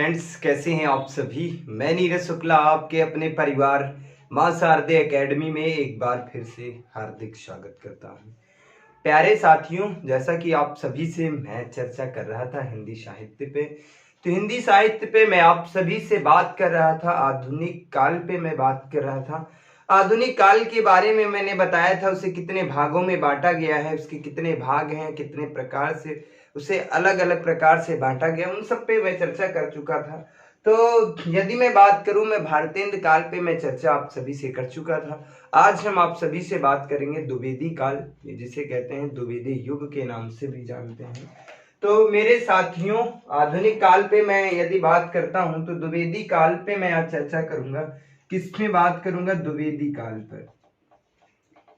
Friends, कैसे हैं आप सभी। मैं नीरज शुक्ला आपके अपने परिवार मां शारदे एकेडमी में एक बार फिर से हार्दिक स्वागत करता हूं। प्यारे साथियों, जैसा कि आप सभी से मैं चर्चा कर रहा था हिंदी साहित्य पे, तो हिंदी साहित्य पे मैं आप सभी से बात कर रहा था। आधुनिक काल पे मैं बात कर रहा था। आधुनिक काल के बारे में मैंने बताया था, उसे कितने भागों में बांटा गया है, उसके कितने भाग हैं, कितने प्रकार से उसे अलग अलग प्रकार से बांटा गया, उन सब पे मैं चर्चा कर चुका था। तो यदि मैं बात करूं, मैं भारतेंद्र काल पे मैं चर्चा आप सभी से कर चुका था। आज हम आप सभी से बात करेंगे द्विवेदी काल, जिसे कहते हैं द्विवेदी युग के नाम से भी जानते हैं। तो मेरे साथियों, आधुनिक काल पे मैं यदि बात करता हूं तो द्विवेदी काल पे मैं आज चर्चा करूंगा। किसमें बात करूंगा? द्विवेदी काल पर।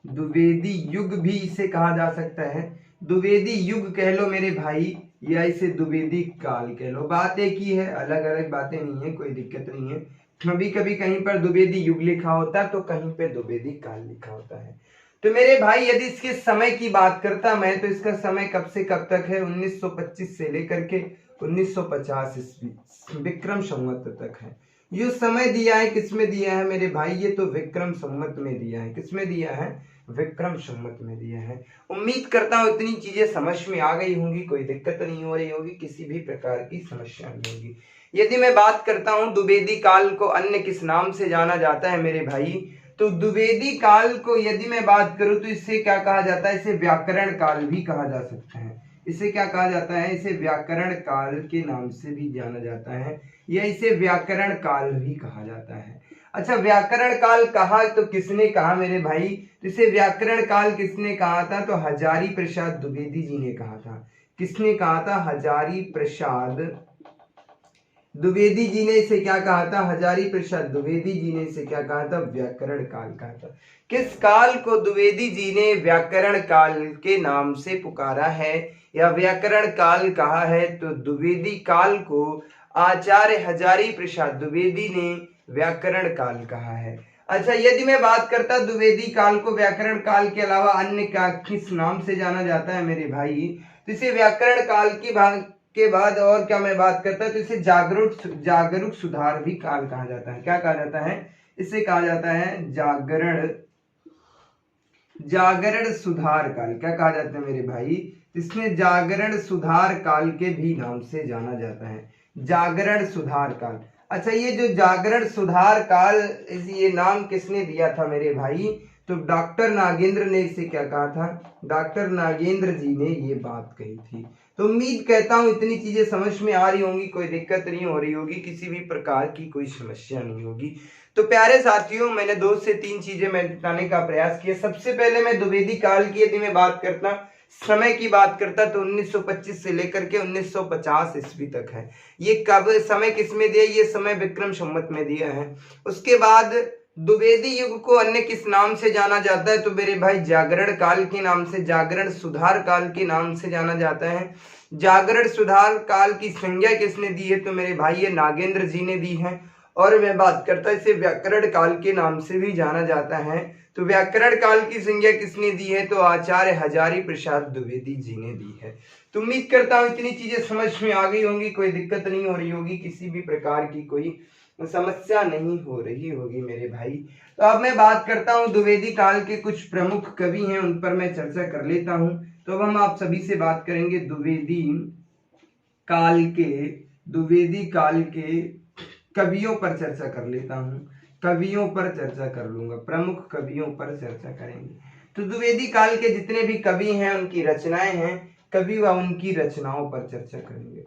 द्विवेदी युग भी इसे कहा जा सकता है, द्विवेदी युग कह लो मेरे भाई, या इसे द्विवेदी काल कह लो। बात एक ही है, अलग अलग बातें नहीं है, कोई दिक्कत नहीं है। कभी कभी कहीं पर द्विवेदी युग लिखा होता है तो कहीं पे द्विवेदी काल लिखा होता है। तो मेरे भाई, यदि इसके समय की बात करता मैं, तो इसका समय कब से कब तक है? 1925 से लेकर के 1950 ईस्वी विक्रम संवत तक है। ये समय दिया है, किसमें दिया है मेरे भाई? ये तो विक्रम संवत में दिया है। किसमें दिया है? विक्रम संवत में दिया है। उम्मीद करता हूँ इतनी चीजें समझ में आ गई होंगी, कोई दिक्कत नहीं हो रही होगी, किसी भी प्रकार की समस्या नहीं होगी। यदि मैं बात करता हूँ द्विवेदी काल को अन्य किस नाम से जाना जाता है मेरे भाई, तो द्विवेदी काल को यदि मैं बात करूं तो इसे क्या कहा जाता है? इसे व्याकरण काल भी कहा जा सकता है। इसे क्या कहा जाता है? इसे व्याकरण काल के नाम से भी जाना जाता है, या इसे व्याकरण काल भी कहा जाता है। अच्छा, व्याकरण काल कहा तो किसने कहा मेरे भाई? तो इसे व्याकरण काल किसने कहा था? तो हजारी प्रसाद द्विवेदी जी ने कहा था। किसने कहा था? हजारी प्रसाद द्विवेदी जी ने इसे क्या कहा था? हजारी प्रसाद द्विवेदी जी ने इसे क्या कहा था? व्याकरण काल कहा था। किस काल को द्विवेदी जी ने व्याकरण काल के नाम से पुकारा है या व्याकरण काल कहा है? तो द्विवेदी काल को आचार्य हजारी प्रसाद द्विवेदी ने व्याकरण काल कहा है। अच्छा, यदि मैं बात करता द्विवेदी काल को व्याकरण काल के अलावा अन्य क्या किस नाम से जाना जाता है मेरे भाई, तो इसे व्याकरण काल की भाग के बाद और क्या मैं बात करता हूं, तो इसे जागरूक सुधार भी काल कहा जाता है। क्या कहा जाता है? इसे कहा जाता है जागरण सुधार काल। क्या कहा जाता है मेरे भाई? इसमें जागरण सुधार काल के भी नाम से जाना जाता है, जागरण सुधार काल। अच्छा, ये जो जागरण सुधार काल, ये नाम किसने दिया था मेरे भाई? तो डॉक्टर नागेंद्र ने इसे क्या कहा था? डॉक्टर नागेंद्र जी ने ये बात कही थी। तो उम्मीद करता हूं इतनी चीजें समझ में आ रही होंगी, कोई दिक्कत नहीं हो रही होगी, किसी भी प्रकार की कोई समस्या नहीं होगी। तो प्यारे साथियों, मैंने 2 से 3 चीजें मैं बताने का प्रयास किया। सबसे पहले मैं द्विवेदी काल की यदि मैं बात करता, समय की बात करता, तो 1925 से लेकर के 1950 ईस्वी तक है। ये कब समय किसमें दिया? ये समय विक्रम संवत में दिया है। उसके बाद द्विवेदी युग को अन्य किस नाम से जाना जाता है? तो मेरे भाई जागरण काल के नाम से, जागरण सुधार काल के नाम से जाना जाता है। जागरण सुधार काल की संज्ञा किसने दी है? तो मेरे भाई ये नागेंद्र जी ने दी है। और मैं बात करता, इसे व्याकरण काल के नाम से भी जाना जाता है। तो व्याकरण काल की संज्ञा किसने दी है? तो आचार्य हजारी प्रसाद द्विवेदी जी ने दी है। तो उम्मीद करता हूं इतनी चीजें समझ में आ गई होंगी, कोई दिक्कत नहीं हो रही होगी, किसी भी प्रकार की कोई समस्या नहीं हो रही होगी मेरे भाई। तो अब मैं बात करता हूं द्विवेदी काल के कुछ प्रमुख कवि हैं, उन पर मैं चर्चा कर लेता हूं। तो अब हम आप सभी से बात करेंगे द्विवेदी काल के कवियों पर चर्चा कर लेता हूं। कवियों पर चर्चा कर लूंगा, प्रमुख कवियों पर चर्चा करेंगे। तो द्विवेदी काल के जितने भी कवि हैं, उनकी रचनाएं हैं, कवि व उनकी रचनाओं पर चर्चा करेंगे।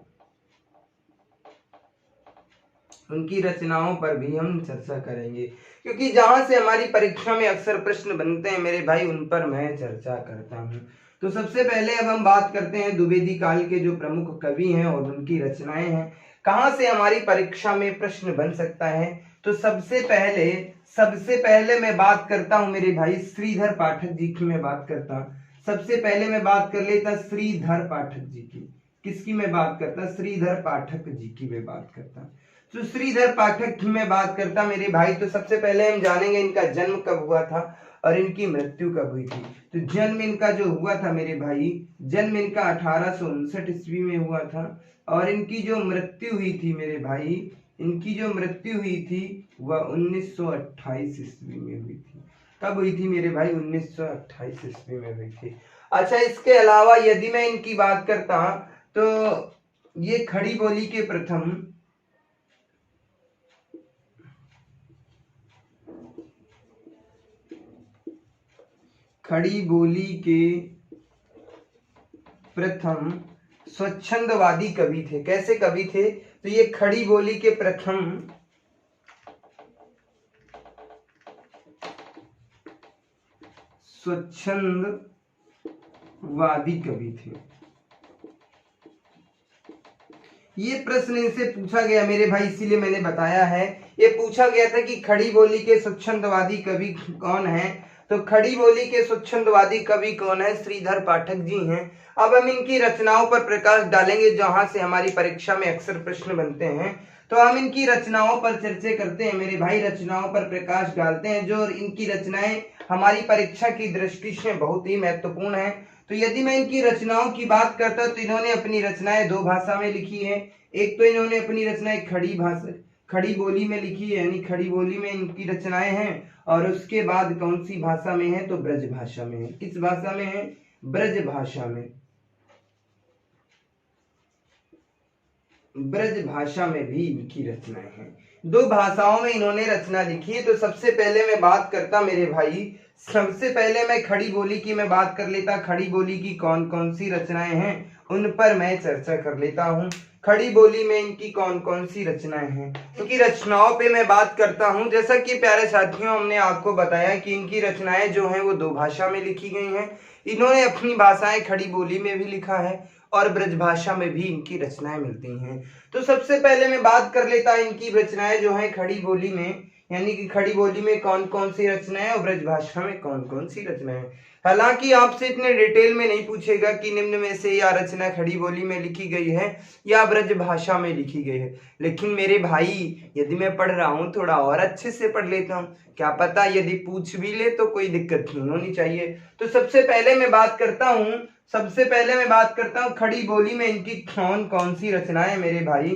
उनकी रचनाओं पर भी हम चर्चा करेंगे, क्योंकि जहां से हमारी परीक्षा में अक्सर प्रश्न बनते हैं मेरे भाई, उन पर मैं चर्चा करता हूं। तो सबसे पहले अब हम बात करते हैं द्विवेदी काल के जो प्रमुख कवि हैं और उनकी रचनाएं हैं, कहां से हमारी परीक्षा में प्रश्न बन सकता है। तो सबसे पहले मैं बात करता हूं मेरे भाई श्रीधर पाठक जी की मैं बात करता हूं। सबसे पहले मैं बात कर लेता श्रीधर पाठक जी की। किसकी मैं बात करता? श्रीधर पाठक जी की मैं बात करता। तो श्रीधर पाठक की मैं बात करता मेरे भाई, तो सबसे पहले हम जानेंगे इनका जन्म कब हुआ था। और इनकी मृत्यु कब हुई थी। तो जन्म इनका जो हुआ था मेरे भाई, जन्म इनका 1859 ईस्वी में हुआ था और इनकी जो मृत्यु हुई थी मेरे भाई, इनकी जो मृत्यु हुई थी वह 1928 ईस्वी में हुई थी। कब हुई थी मेरे भाई? 1928 ईस्वी में हुई थी। अच्छा, इसके अलावा यदि मैं इनकी बात करता तो ये खड़ी बोली के प्रथम स्वच्छंदवादी कवि थे। कैसे कवि थे? तो ये खड़ी बोली के प्रथम स्वच्छंदवादी कवि थे। ये प्रश्न इनसे पूछा गया मेरे भाई, इसीलिए मैंने बताया है। ये पूछा गया था कि खड़ी बोली के स्वच्छंदवादी कवि कौन है। तो खड़ी बोली के स्वच्छंदवादी कवि कौन है? श्रीधर पाठक जी हैं। अब हम इनकी रचनाओं पर प्रकाश डालेंगे, जहां से हमारी परीक्षा में अक्सर प्रश्न बनते हैं। तो हम इनकी रचनाओं पर चर्चा करते हैं मेरे भाई, रचनाओं पर प्रकाश डालते हैं। जो इनकी रचनाएं हमारी परीक्षा की दृष्टि से बहुत ही महत्वपूर्ण है। तो यदि मैं इनकी रचनाओं की बात करता तो इन्होंने अपनी रचनाएं दो भाषा में लिखी है। एक तो इन्होंने अपनी रचनाएं खड़ी बोली में लिखी है, यानी खड़ी बोली में इनकी रचनाएं हैं। और उसके बाद कौन सी भाषा में है? तो ब्रज भाषा में है। किस भाषा में है? ब्रज भाषा में। ब्रज भाषा में भी इनकी रचनाएं हैं। दो भाषाओं में इन्होंने रचना लिखी है। तो सबसे पहले मैं बात करता मेरे भाई, सबसे पहले मैं खड़ी बोली की मैं बात कर लेता। खड़ी बोली की कौन कौन सी रचनाएं हैं उन पर मैं चर्चा कर लेता हूं। खड़ी बोली में इनकी कौन कौन सी रचनाएं हैं, इनकी रचनाओं पे मैं बात करता हूं। जैसा कि प्यारे साथियों, हमने आपको बताया कि इनकी रचनाएं जो हैं वो दो भाषा में लिखी गई हैं। इन्होंने अपनी भाषाएं खड़ी बोली में भी लिखा है और ब्रज भाषा में भी इनकी रचनाएं मिलती हैं। तो सबसे पहले मैं बात कर लेता इनकी रचनाएं जो हैं खड़ी बोली में, यानी कि खड़ी बोली में कौन कौन सी रचनाएं और ब्रज भाषा में कौन कौन सी रचनाएं। हालांकि आपसे इतने डिटेल में नहीं पूछेगा कि निम्न में से या रचना खड़ी बोली में लिखी गई है या ब्रज भाषा में लिखी गई है, लेकिन मेरे भाई यदि मैं पढ़ रहा हूँ थोड़ा और अच्छे से पढ़ लेता हूँ, क्या पता यदि पूछ भी ले तो कोई दिक्कत नहीं होनी चाहिए। तो सबसे पहले मैं बात करता हूँ खड़ी बोली में इनकी कौन कौन सी रचनाएं मेरे भाई।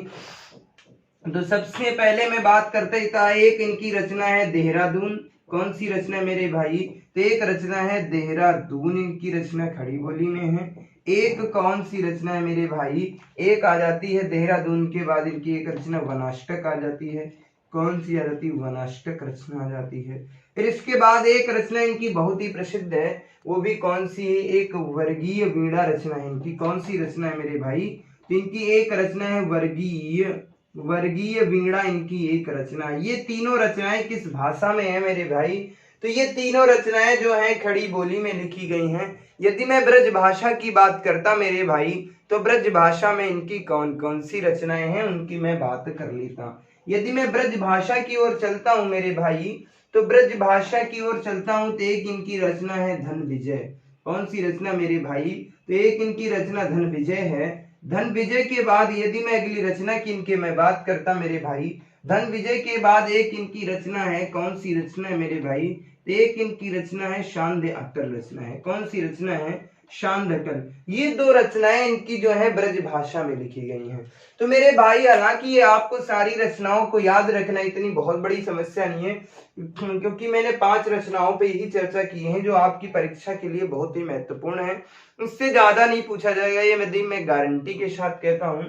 तो सबसे पहले मैं बात करते था, एक इनकी रचना है देहरादून। कौन सी रचना मेरे भाई? तो एक रचना है देहरादून, इनकी रचना खड़ी बोली में है। एक कौन सी रचना है मेरे भाई? एक आ जाती है देहरादून के बाद इनकी एक रचना वनाष्टक आ जाती है। कौन सी आ जाती है? वनाष्टक रचना आ जाती है। फिर इसके बाद एक रचना इनकी बहुत ही प्रसिद्ध है, वो भी कौन सी है? एक वर्गीय वीणा रचना है इनकी। कौन सी रचना है मेरे भाई? तो इनकी एक रचना है वर्गीय वीणा, इनकी एक रचना। ये तीनों रचनाएं किस भाषा में है मेरे भाई? तो ये तीनों रचनाएं जो हैं खड़ी बोली में लिखी गई हैं। यदि मैं ब्रज भाषा की बात करता मेरे भाई, तो ब्रज भाषा में इनकी कौन कौन सी रचनाएं हैं उनकी मैं बात कर लेता। यदि मैं ब्रज भाषा की ओर चलता हूं मेरे भाई, तो ब्रज भाषा की ओर चलता हूं तो एक इनकी रचना है धन विजय। कौन सी रचना मेरे भाई? तो एक इनकी रचना धन विजय है। धन विजय के बाद यदि मैं अगली रचना की इनके मैं बात करता मेरे भाई, धन विजय के बाद एक इनकी रचना है, कौन सी रचना है मेरे भाई? तो एक इनकी रचना है शांद अटल रचना है। कौन सी रचना है? शांद अटल। ये दो रचनाएं इनकी जो है ब्रज भाषा में लिखी गई हैं। तो मेरे भाई, हालांकि ये आपको सारी रचनाओं को याद रखना इतनी बहुत बड़ी समस्या नहीं है, क्योंकि मैंने 5 रचनाओं पे ही चर्चा की है जो आपकी परीक्षा के लिए बहुत ही महत्वपूर्ण है। उससे ज्यादा नहीं पूछा जाएगा, ये मैं गारंटी के साथ कहता हूं।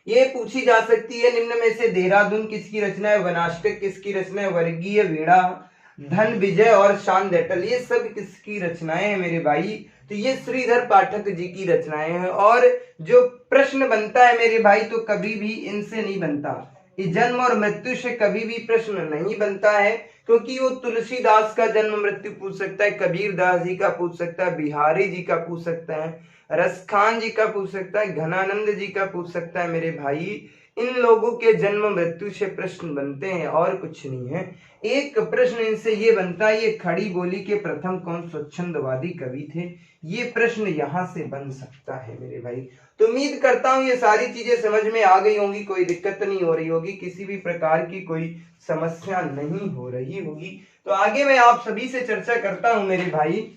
ये पूछी जा सकती है, निम्न में से देहरादून किसकी रचना है? वनाष्टक किसकी रचना है? वर्गीय वीणा, धन विजय और शांद अटल, ये सब किसकी रचनाएं हैं मेरे भाई? तो ये श्रीधर पाठक जी की रचनाएं हैं। और जो प्रश्न बनता है मेरे भाई, तो कभी भी इनसे नहीं बनता, ये जन्म और मृत्यु से कभी भी प्रश्न नहीं बनता है, क्योंकि वो तुलसीदास का जन्म मृत्यु पूछ सकता है, कबीर दास जी का पूछ सकता है, बिहारी जी का पूछ सकता है, रसखान जी का पूछ सकता है, घनानंद जी का पूछ सकता है मेरे भाई। इन लोगों के जन्म मृत्यु से प्रश्न बनते हैं और कुछ नहीं है। एक प्रश्न इनसे ये बनता है, ये खड़ी बोली के प्रथम कौन स्वच्छंदवादी कवि थे? ये प्रश्न यहाँ से बन सकता है मेरे भाई। तो उम्मीद करता हूँ ये सारी चीजें समझ में आ गई होंगी, कोई दिक्कत नहीं हो रही होगी, किसी भी प्रकार की कोई समस्या नहीं हो रही होगी। तो आगे मैं आप सभी से चर्चा करता हूँ मेरे भाई,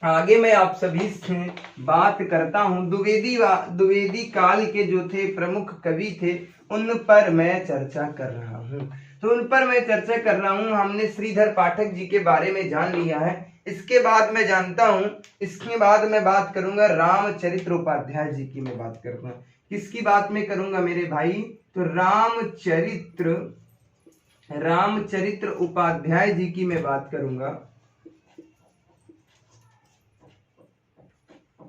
आगे मैं आप सभी से बात करता हूँ द्विवेदी काल के जो थे प्रमुख कवि थे उन पर मैं चर्चा कर रहा हूँ। तो उन पर मैं चर्चा कर रहा हूँ। हमने श्रीधर पाठक जी के बारे में जान लिया है। इसके बाद मैं जानता हूँ, इसके बाद मैं बात करूंगा रामचरित्र उपाध्याय जी की मैं बात करता हूँ। किसकी बात मैं करूंगा मेरे भाई? तो रामचरित्र उपाध्याय जी की मैं बात करूंगा।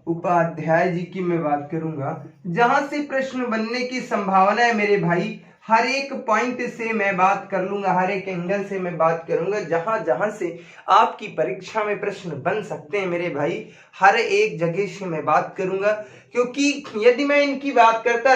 उपाध्याय जी की मैं बात करूंगा, जहां से प्रश्न बनने की संभावना है मेरे भाई। हर एक पॉइंट से मैं बात कर लूंगा, हर एक एंगल से मैं बात करूंगा, जहां जहां से आपकी परीक्षा में प्रश्न बन सकते हैं मेरे भाई, हर एक जगह से मैं बात करूंगा। क्योंकि यदि मैं इनकी बात करता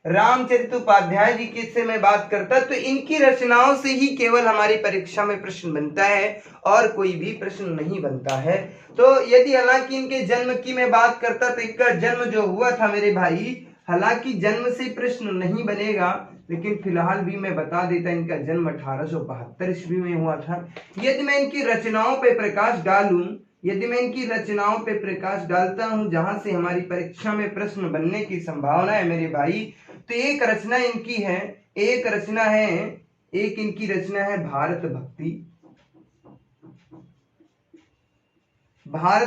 रामचरित्र उपाध्याय जी की से मैं बात करता, तो इनकी रचनाओं से ही केवल हमारी परीक्षा में प्रश्न बनता है और कोई भी प्रश्न नहीं बनता है। तो यदि हालांकि इनके जन्म की मैं बात करता, तो इनका जन्म जो हुआ था मेरे भाई, हालांकि जन्म से प्रश्न नहीं बनेगा, लेकिन फिलहाल भी मैं बता देता, इनका जन्म 1872 ईस्वी में हुआ था। यदि मैं इनकी रचनाओं पर प्रकाश डालूं, यदि मैं इनकी रचनाओं पर प्रकाश डालता हूं, जहां से हमारी परीक्षा में प्रश्न बनने की संभावना है मेरे भाई, तो एक रचना इनकी है, एक इनकी रचना है भारत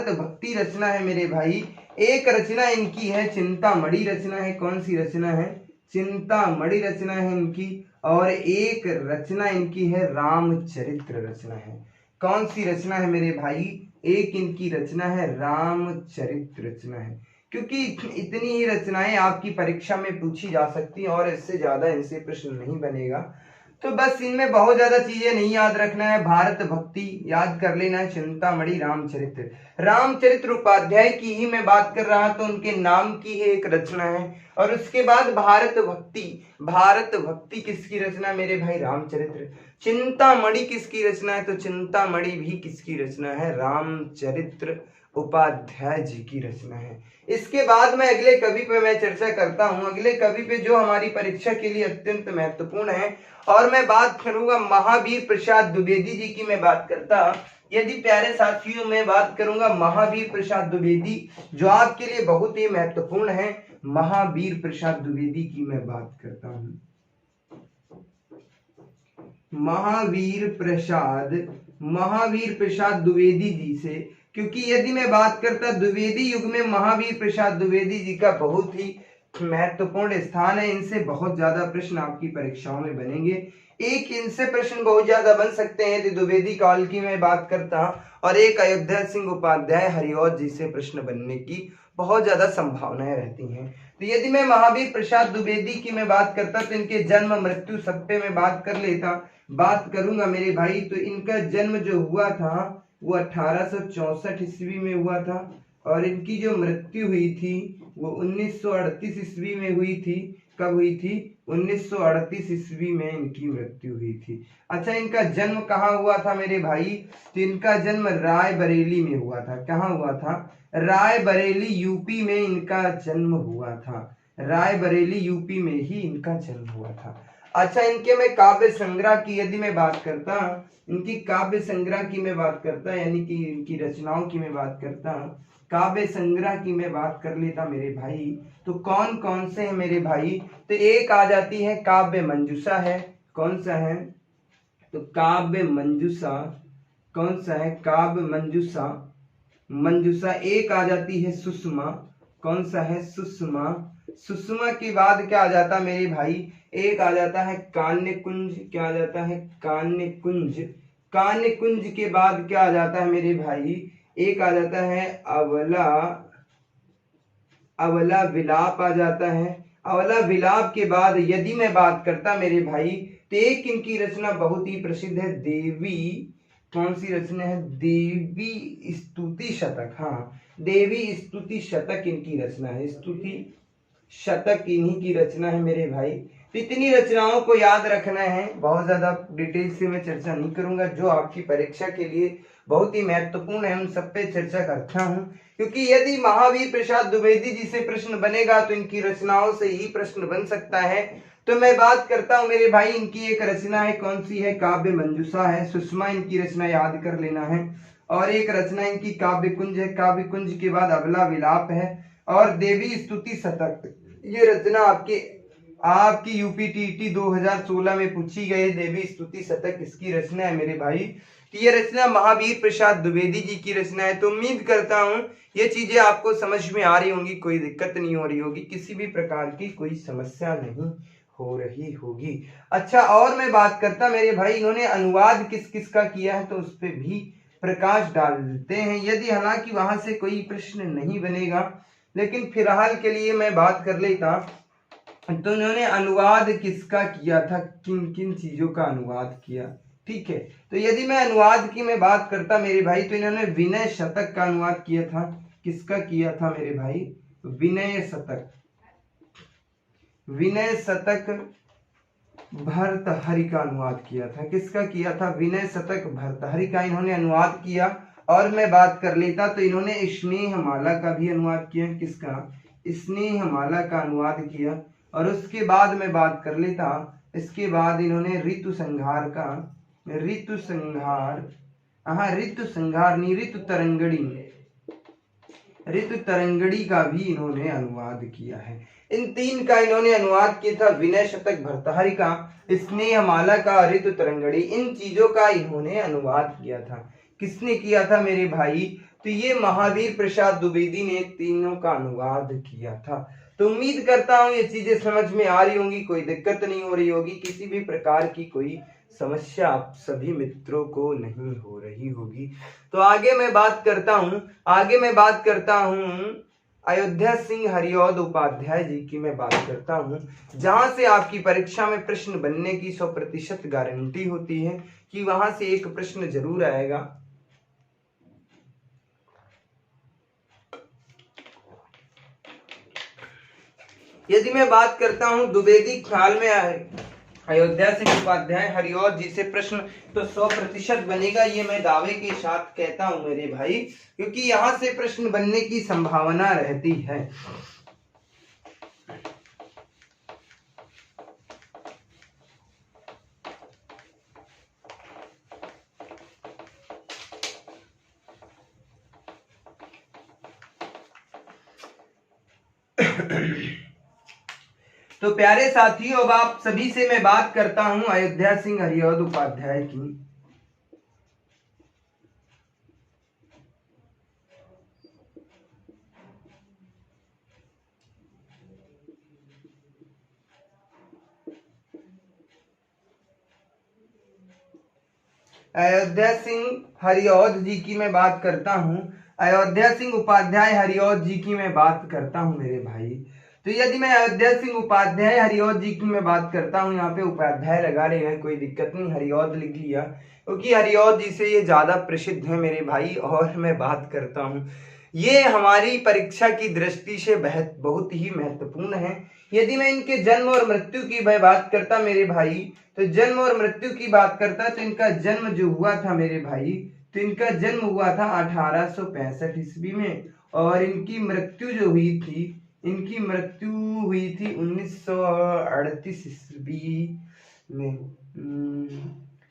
भक्ति रचना है मेरे भाई। एक रचना इनकी है चिंतामणि रचना है। कौन सी रचना है? चिंतामणि रचना है इनकी। और एक रचना इनकी है रामचरित्र रचना है। कौन सी रचना है मेरे भाई? एक इनकी रचना है रामचरित्र रचना है। क्योंकि इतनी ही रचनाएं आपकी परीक्षा में पूछी जा सकती हैं और इससे ज्यादा इनसे प्रश्न नहीं बनेगा। तो बस इनमें बहुत ज्यादा चीजें नहीं याद रखना है, भारत भक्ति याद कर लेना है, चिंतामणि, रामचरित्र उपाध्याय की ही मैं बात कर रहा, तो उनके नाम की है एक रचना है। और उसके बाद भारत भक्ति किसकी रचना मेरे भाई? रामचरित्र। चिंतामणि किसकी रचना है? तो चिंतामणि भी किसकी रचना है? रामचरित्र उपाध्याय जी की रचना है। इसके बाद मैं अगले कवि पे मैं चर्चा करता हूं, अगले कवि पे जो हमारी परीक्षा के लिए अत्यंत महत्वपूर्ण है, और मैं बात करूंगा महावीर प्रसाद द्विवेदी जी की मैं बात करता। यदि प्यारे साथियों मैं बात करूंगा महावीर प्रसाद द्विवेदी, जो आपके लिए बहुत ही महत्वपूर्ण है, महावीर प्रसाद द्विवेदी की मैं बात करता हूं। महावीर प्रसाद द्विवेदी जी से, क्योंकि यदि मैं बात करता द्विवेदी युग में महावीर प्रसाद द्विवेदी जी का बहुत ही महत्वपूर्ण स्थान है। इनसे बहुत ज्यादा प्रश्न आपकी परीक्षाओं में बनेंगे। एक इनसे प्रश्न बहुत ज्यादा बन सकते हैं यदि द्विवेदी काल की मैं बात करता, और एक अयोध्या सिंह उपाध्याय हरिऔध जी से प्रश्न बनने की बहुत ज्यादा संभावनाएं रहती हैं। तो यदि मैं महावीर प्रसाद द्विवेदी की मैं बात करता, तो इनके जन्म मृत्यु सब पे मैं बात करूंगा मेरे भाई। तो इनका जन्म जो हुआ था वो 1864 ईस्वी में हुआ था, और इनकी जो मृत्यु हुई थी वो 1938 ईस्वी में हुई थी। कब हुई थी? 1938 ईस्वी में इनकी मृत्यु हुई थी। अच्छा, इनका जन्म कहाँ हुआ था मेरे भाई? तो इनका जन्म रायबरेली में हुआ था। कहाँ हुआ था? रायबरेली यूपी में इनका जन्म हुआ था। रायबरेली यूपी में ही इनका जन्म हुआ था। अच्छा, इनके मैं काव्य संग्रह की यदि मैं बात करता, इनकी काव्य संग्रह की मैं बात करता, यानी कि इनकी रचनाओं की मैं बात करता, काव्य संग्रह की मैं बात कर लेता मेरे भाई, तो कौन कौन से हैं मेरे भाई? तो एक आ जाती है काव्य मंजूषा है। कौन सा है? तो काव्य मंजूषा। कौन सा है? काव्य मंजूषा। एक आ जाती है सुषमा। कौन सा है? सुषमा के बाद क्या आ जाता मेरे भाई? एक आ जाता है कान्य कुंज। क्या आ जाता है? कान्य कुंज के बाद क्या आ जाता है मेरे भाई? एक आ जाता है अवला विलाप आ जाता है। अवला विलाप के बाद यदि मैं बात करता मेरे भाई, तो एक इनकी रचना बहुत ही प्रसिद्ध है, देवी। कौन सी रचना है? देवी स्तुति शतक। हाँ, देवी स्तुति शतक इनकी रचना है। शतक इन्हीं की रचना है मेरे भाई। तो इतनी रचनाओं को याद रखना है, बहुत ज्यादा डिटेल से मैं चर्चा नहीं करूंगा, जो आपकी परीक्षा के लिए बहुत ही महत्वपूर्ण है उन सब पे चर्चा करता हूँ। क्योंकि यदि महावीर प्रसाद द्विवेदी जी से प्रश्न बनेगा तो इनकी रचनाओं से ही प्रश्न बन सकता है। तो मैं बात करता हूँ मेरे भाई, इनकी एक रचना है, कौन सी है, काव्य मंजूषा है, सुषमा इनकी रचना याद कर लेना है। और एक रचना इनकी काव्य कुंज है, काव्य कुंज के बाद अबला विलाप है, और देवी स्तुति शतक। ये रचना आपकी यूपीटीटी 2016 में पूछी गई, देवी स्तुति शतक इसकी रचना है मेरे भाई। कि ये रचना महावीर प्रसाद द्विवेदी जी की रचना है। तो उम्मीद करता हूँ ये चीजें आपको समझ में आ रही होंगी, कोई दिक्कत नहीं हो रही होगी, किसी भी प्रकार की कोई समस्या नहीं हो रही होगी। अच्छा, और मैं बात करता मेरे भाई, इन्होंने अनुवाद किस किस का किया है तो उस पर भी प्रकाश डालते हैं, यदि हालांकि वहां से कोई प्रश्न नहीं बनेगा, लेकिन फिलहाल के लिए मैं बात कर लेता। तो इन्होंने अनुवाद किसका किया था, किन किन चीजों का अनुवाद किया, ठीक है। तो यदि मैं अनुवाद की मैं बात करता मेरे भाई, तो इन्होंने विनय शतक का अनुवाद किया था। किसका किया था मेरे भाई, विनय शतक। विनय शतक भर्तहरि का अनुवाद किया था। किसका किया था, विनय शतक भर्तहरि का इन्होंने अनुवाद किया। और मैं बात कर लेता तो इन्होंने स्नेहमाला का भी अनुवाद किया। किसका, स्नेहमाला का अनुवाद किया। और उसके बाद मैं बात कर लेता, इसके बाद इन्होंने ऋतु संहार का, ऋतु संहार, ऋतु संहार नहीं, ऋतु तरंगड़ी, ऋतु तरंगड़ी का भी इन्होंने अनुवाद किया है। इन तीन का इन्होंने अनुवाद किया था, विनय शतक भर्तहरि का, स्नेहमाला का, ऋतु तरंगड़ी, इन चीजों का इन्होंने अनुवाद किया था। किसने किया था मेरे भाई, तो ये महावीर प्रसाद द्विवेदी ने तीनों का अनुवाद किया था। तो उम्मीद करता हूँ ये चीजें समझ में आ रही होंगी, कोई दिक्कत नहीं हो रही होगी, किसी भी प्रकार की कोई समस्या आप सभी मित्रों को नहीं हो रही होगी। तो आगे मैं बात करता हूँ अयोध्या सिंह हरिऔध उपाध्याय जी की मैं बात करता हूँ, जहां से आपकी परीक्षा में प्रश्न बनने की 100% गारंटी होती है कि वहां से एक प्रश्न जरूर आएगा। यदि मैं बात करता हूं द्विवेदी काल में अयोध्या सिंह उपाध्याय हरिऔध जी से प्रश्न तो 100% बनेगा, ये मैं दावे के साथ कहता हूं मेरे भाई, क्योंकि यहां से प्रश्न बनने की संभावना रहती है। तो प्यारे साथियों, अब आप सभी से मैं बात करता हूं अयोध्या सिंह हरिऔध उपाध्याय की। अयोध्या सिंह हरिऔध जी की मैं बात करता हूं, अयोध्या सिंह उपाध्याय हरिऔध जी की मैं बात करता हूं मेरे भाई। तो यदि मैं अयोध्या सिंह उपाध्याय हरिऔध जी की मैं बात करता हूँ, यहाँ पे उपाध्याय लगा लेना, कोई दिक्कत नहीं, हरिऔध लिख लिया, क्योंकि हरिऔध जी से ये ज्यादा प्रसिद्ध है मेरे भाई। और मैं बात करता हूँ, ये हमारी परीक्षा की दृष्टि से बहुत ही महत्वपूर्ण है। यदि मैं इनके जन्म और मृत्यु की बात करता मेरे भाई, तो जन्म और मृत्यु की बात करता तो इनका जन्म जो हुआ था मेरे भाई, तो इनका जन्म हुआ था 1865 ईस्वी में, और इनकी मृत्यु जो हुई थी, इनकी मृत्यु हुई थी 1938 ईस्वी में।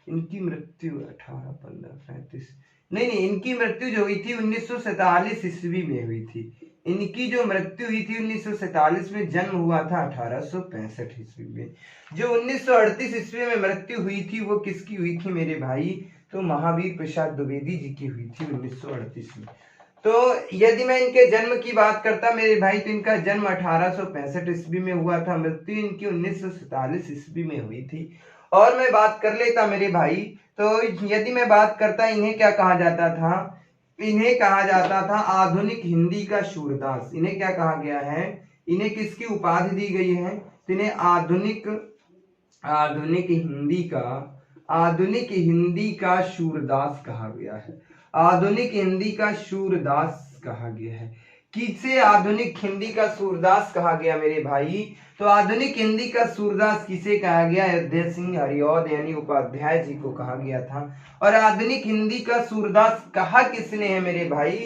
इनकी मृत्यु 18, 15, 35 नहीं, इनकी मृत्यु जो हुई थी 1947 ईस्वी में हुई थी। इनकी जो मृत्यु हुई थी 1947 में, जन्म हुआ था 1865 ईस्वी में। जो 1938 ईस्वी में मृत्यु हुई थी वो किसकी हुई थी मेरे भाई, तो महावीर प्रसाद द्विवेदी जी की हुई थी 1938 में। तो यदि मैं इनके जन्म की बात करता मेरे भाई, तो इनका जन्म 1865 ईस्वी में हुआ था, मृत्यु इनकी 1947 ईस्वी में हुई थी। और मैं बात कर लेता मेरे भाई, तो यदि मैं बात करता इन्हें क्या कहा जाता था, इन्हें कहा जाता था आधुनिक हिंदी का सूरदास। इन्हें क्या कहा गया है, इन्हें किसकी उपाधि दी गई है, तो इन्हें आधुनिक हिंदी का सूरदास कहा गया है। आधुनिक हिंदी का सूरदास कहा गया है। किसे आधुनिक हिंदी का सूरदास कहा गया मेरे भाई? तो आधुनिक हिंदी का सूरदास किसे कहा गया? अयोध्या सिंह हरिऔध यानी उपाध्याय जी को कहा गया था। और आधुनिक हिंदी का सूरदास कहा किसने है मेरे भाई?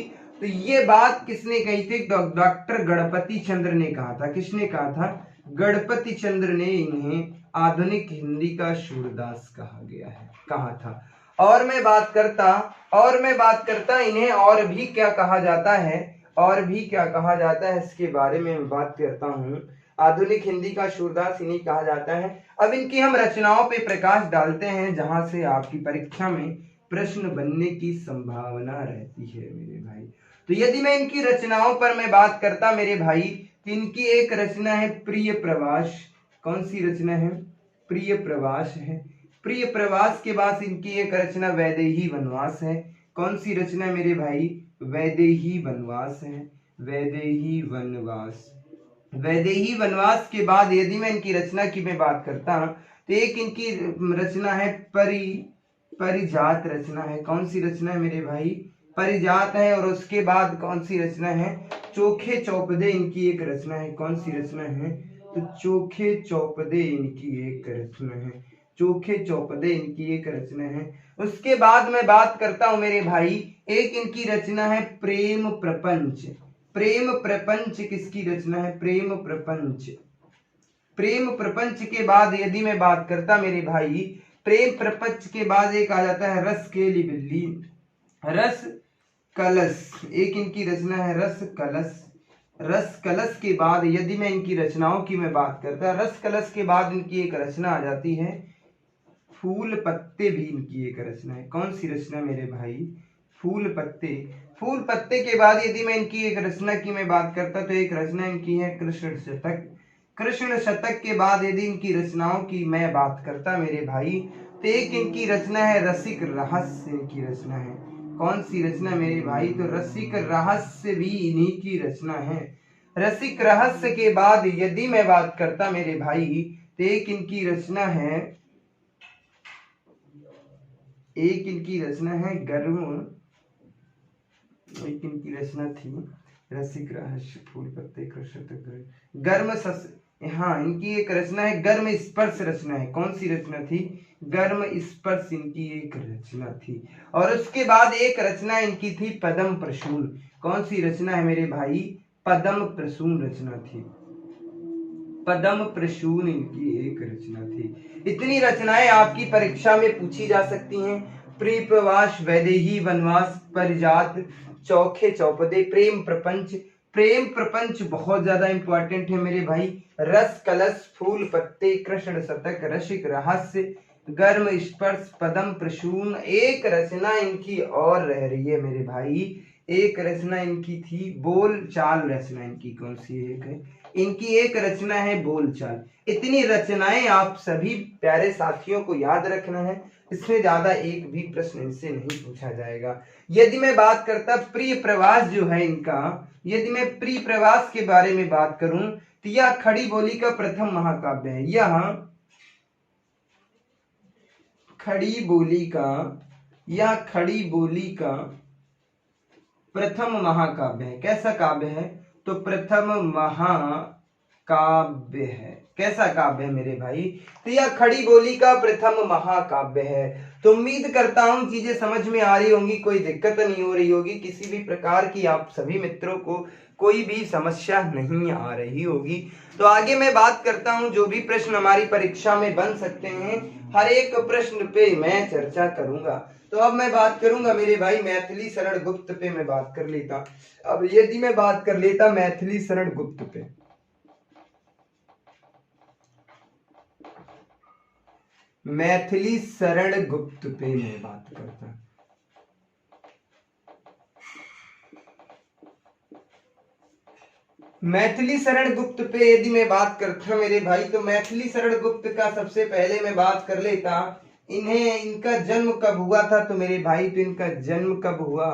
तो ये बात किसने कही थी? डॉक्टर गणपति चंद्र ने कहा था। किसने कहा था? गणपति चंद्र ने इन्हें आधुनिक हिंदी का सूरदास कहा था। और मैं बात करता इन्हें और भी क्या कहा जाता है, इसके बारे में मैं बात करता हूँ। आधुनिक हिंदी का सूरदास इन्हें कहा जाता है। अब इनकी हम रचनाओं पे प्रकाश डालते हैं, जहां से आपकी परीक्षा में प्रश्न बनने की संभावना रहती है मेरे भाई। तो यदि मैं इनकी रचनाओं पर मैं बात करता मेरे भाई, तो इनकी एक रचना है प्रिय प्रवास। कौन सी रचना है? प्रिय प्रवास है। प्रिय प्रवास के बाद इनकी एक रचना वैदेही वनवास है। कौन सी रचना है मेरे भाई? वैदेही वनवास है। वैदेही वनवास के बाद यदि मैं इनकी रचना की मैं बात करता हूं, तो एक इनकी रचना है परिजात रचना है। कौन सी रचना है मेरे भाई? परिजात है। और उसके बाद कौन सी रचना है? चोखे चौपदे इनकी एक रचना है। कौन सी रचना है? तो चोखे चौपदे इनकी एक रचना है। उसके बाद मैं बात करता हूं मेरे भाई, एक इनकी रचना है प्रेम प्रपंच। प्रेम प्रपंच किसकी रचना है? प्रेम प्रपंच के बाद यदि मैं बात करता मेरे भाई, प्रेम प्रपंच के बाद एक आ जाता है रस केली बिल्ली, रस कलश। एक इनकी रचना है रस कलश के बाद यदि मैं इनकी रचनाओं की मैं बात करता, रस कलश के बाद इनकी एक रचना आ जाती है फूल पत्ते। भी इनकी एक रचना है। कौन सी रचना मेरे भाई? फूल पत्ते के बाद यदि मैं इनकी एक रचना की मैं बात करता, तो एक रचना इनकी है कृष्ण शतक के बाद यदि इनकी रचनाओं की मैं बात करता मेरे भाई, तो एक इनकी रचना है रसिक रहस्य। इनकी रचना है कौन सी रचना मेरे भाई? तो रसिक रहस्य भी इन्हीं की रचना है। रसिक रहस्य के बाद यदि मैं बात करता मेरे भाई, तो एक इनकी रचना है गर्म। एक इनकी रचना थी रसिक रहस्य फूल पत्ते गर्म सस। हाँ, इनकी एक रचना है गर्म स्पर्श रचना है। कौन सी रचना थी? गर्म स्पर्श इनकी एक रचना थी। और उसके बाद एक रचना इनकी थी पदम प्रसून। कौन सी रचना है मेरे भाई? पदम प्रसून रचना थी। पदम प्रसून इनकी एक रचना थी। इतनी रचनाएं आपकी परीक्षा में पूछी जा सकती हैं। प्रिय प्रवास, वैदेही वनवास, परिजात, चौखे चौपदे, प्रेम प्रपंच बहुत ज्यादा इंपॉर्टेंट है मेरे भाई। रस कलश, फूल पत्ते, कृष्ण शतक, रसिक रहस्य, गर्म स्पर्श, पदम प्रसून। एक रचना इनकी और रह रही है मेरे भाई, एक रचना इनकी थी बोलचाल रचना। इनकी कौन सी एक है? इनकी एक रचना है बोलचाल। इतनी रचनाएं आप सभी प्यारे साथियों को याद रखना है, इसमें ज्यादा एक भी प्रश्न इनसे नहीं पूछा जाएगा। यदि मैं बात करता प्रिय प्रवास जो है इनका, यदि मैं प्रिय प्रवास के बारे में बात करूं, तो यह खड़ी बोली का प्रथम महाकाव्य है। यह खड़ी बोली का प्रथम महाकाव्य है। कैसा काव्य है? तो प्रथम महाकाव्य है। कैसा काव्य है मेरे भाई? तो यह खड़ी बोली का प्रथम महाकाव्य है। तो उम्मीद करता हूं चीजें समझ में आ रही होंगी, कोई दिक्कत नहीं हो रही होगी, किसी भी प्रकार की आप सभी मित्रों को कोई भी समस्या नहीं आ रही होगी। तो आगे मैं बात करता हूं, जो भी प्रश्न हमारी परीक्षा में बन सकते हैं, हर एक प्रश्न पे मैं चर्चा करूंगा। तो अब मैं बात करूंगा मेरे भाई मैथिली शरण गुप्त पे मैं बात कर लेता। अब यदि मैं बात कर लेता मैथिली शरण गुप्त पे, मैथिली शरण गुप्त पे मैं बात करता। मैथिली शरण गुप्त पे यदि मैं बात करता मेरे भाई, तो मैथिली शरण गुप्त का सबसे पहले मैं बात कर लेता, इनका जन्म कब हुआ था? तो मेरे भाई तो इनका जन्म कब हुआ?